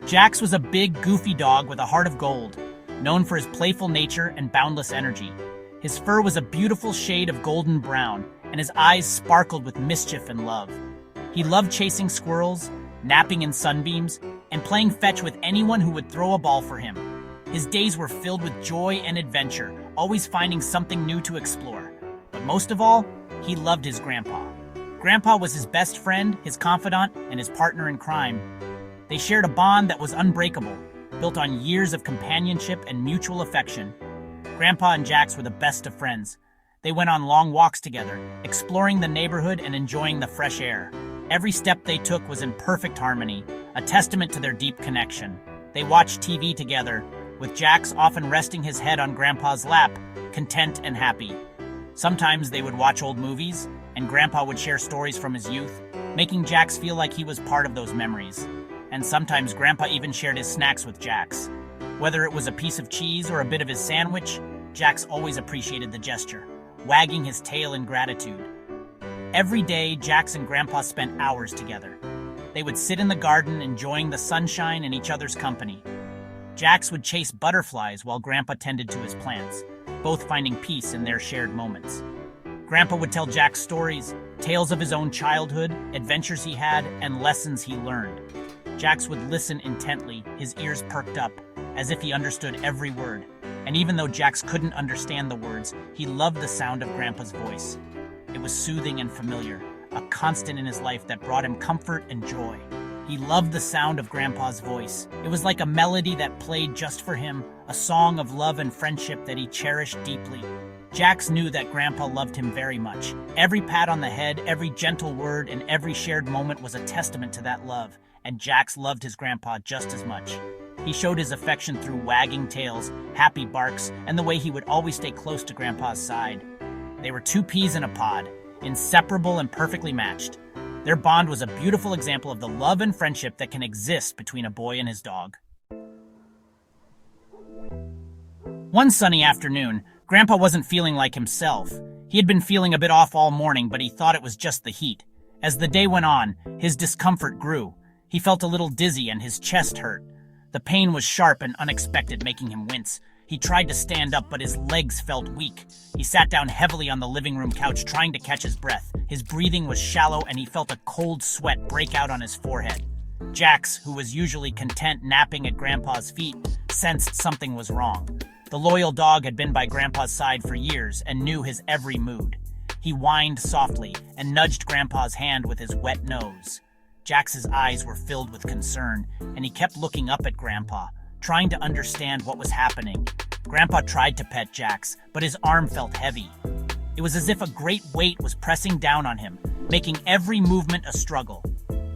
Jax was a big, goofy dog with a heart of gold, known for his playful nature and boundless energy. His fur was a beautiful shade of golden brown, and his eyes sparkled with mischief and love. He loved chasing squirrels, napping in sunbeams, and playing fetch with anyone who would throw a ball for him. His days were filled with joy and adventure, always finding something new to explore. But most of all, he loved his grandpa. Grandpa was his best friend, his confidant, and his partner in crime. They shared a bond that was unbreakable, built on years of companionship and mutual affection. Grandpa and Jax were the best of friends. They went on long walks together, exploring the neighborhood and enjoying the fresh air. Every step they took was in perfect harmony, a testament to their deep connection. They watched TV together, with Jax often resting his head on Grandpa's lap, content and happy. Sometimes they would watch old movies, and Grandpa would share stories from his youth, making Jax feel like he was part of those memories. And sometimes Grandpa even shared his snacks with Jax. Whether it was a piece of cheese or a bit of his sandwich, Jax always appreciated the gesture, wagging his tail in gratitude. Every day, Jax and Grandpa spent hours together. They would sit in the garden enjoying the sunshine and each other's company. Jax would chase butterflies while Grandpa tended to his plants, both finding peace in their shared moments. Grandpa would tell Jax stories, tales of his own childhood, adventures he had, and lessons he learned. Jax would listen intently, his ears perked up, as if he understood every word. And even though Jax couldn't understand the words, he loved the sound of Grandpa's voice. It was soothing and familiar, a constant in his life that brought him comfort and joy. He loved the sound of Grandpa's voice. It was like a melody that played just for him, a song of love and friendship that he cherished deeply. Jax knew that Grandpa loved him very much. Every pat on the head, every gentle word, and every shared moment was a testament to that love, and Jax loved his grandpa just as much. He showed his affection through wagging tails, happy barks, and the way he would always stay close to Grandpa's side. They were two peas in a pod, inseparable and perfectly matched. Their bond was a beautiful example of the love and friendship that can exist between a boy and his dog. One sunny afternoon, Grandpa wasn't feeling like himself. He had been feeling a bit off all morning, but he thought it was just the heat. As the day went on, his discomfort grew. He felt a little dizzy and his chest hurt. The pain was sharp and unexpected, making him wince. He tried to stand up, but his legs felt weak. He sat down heavily on the living room couch, trying to catch his breath. His breathing was shallow, and he felt a cold sweat break out on his forehead. Jax, who was usually content napping at Grandpa's feet, sensed something was wrong. The loyal dog had been by Grandpa's side for years and knew his every mood. He whined softly and nudged Grandpa's hand with his wet nose. Jax's eyes were filled with concern, and he kept looking up at Grandpa, trying to understand what was happening. Grandpa tried to pet Jax, but his arm felt heavy. It was as if a great weight was pressing down on him, making every movement a struggle.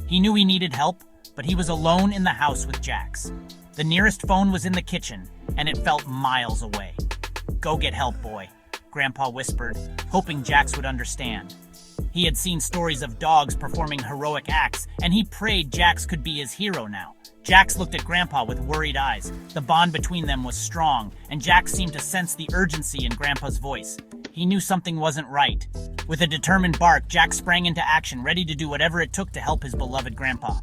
He knew he needed help, but he was alone in the house with Jax. The nearest phone was in the kitchen, and it felt miles away. "Go get help, boy," Grandpa whispered, hoping Jax would understand. He had seen stories of dogs performing heroic acts, and he prayed Jax could be his hero now. Jax looked at Grandpa with worried eyes. The bond between them was strong, and Jax seemed to sense the urgency in Grandpa's voice. He knew something wasn't right. With a determined bark, Jax sprang into action, ready to do whatever it took to help his beloved Grandpa.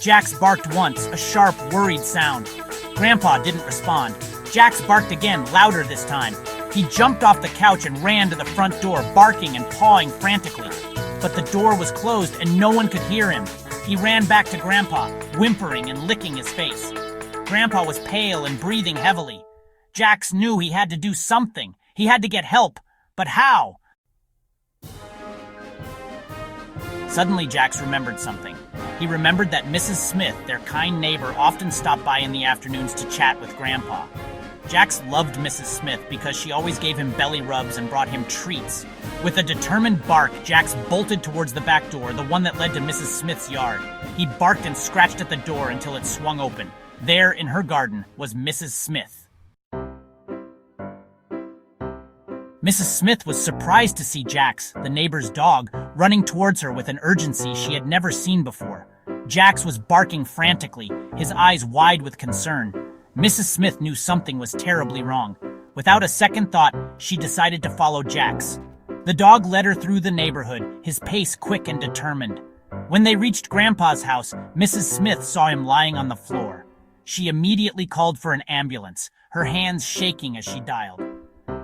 Jax barked once, a sharp, worried sound. Grandpa didn't respond. Jax barked again, louder this time. He jumped off the couch and ran to the front door, barking and pawing frantically. But the door was closed and no one could hear him. He ran back to Grandpa, whimpering and licking his face. Grandpa was pale and breathing heavily. Jax knew he had to do something. He had to get help. But how? Suddenly, Jax remembered something. He remembered that Mrs. Smith, their kind neighbor, often stopped by in the afternoons to chat with Grandpa. Jax loved Mrs. Smith because she always gave him belly rubs and brought him treats. With a determined bark, Jax bolted towards the back door, the one that led to Mrs. Smith's yard. He barked and scratched at the door until it swung open. There, in her garden, was Mrs. Smith. Mrs. Smith was surprised to see Jax, the neighbor's dog, running towards her with an urgency she had never seen before. Jax was barking frantically, his eyes wide with concern. Mrs. Smith knew something was terribly wrong. Without a second thought, she decided to follow Jax. The dog led her through the neighborhood, his pace quick and determined. When they reached Grandpa's house, Mrs. Smith saw him lying on the floor. She immediately called for an ambulance, her hands shaking as she dialed.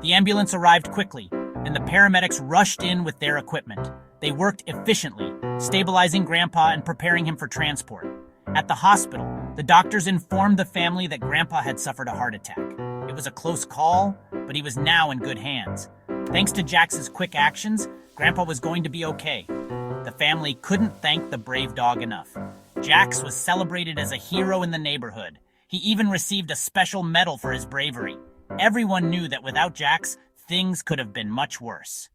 The ambulance arrived quickly, and the paramedics rushed in with their equipment. They worked efficiently, stabilizing Grandpa and preparing him for transport. At the hospital, the doctors informed the family that Grandpa had suffered a heart attack. It was a close call, but he was now in good hands. Thanks to Jax's quick actions, Grandpa was going to be okay. The family couldn't thank the brave dog enough. Jax was celebrated as a hero in the neighborhood. He even received a special medal for his bravery. Everyone knew that without Jax, things could have been much worse.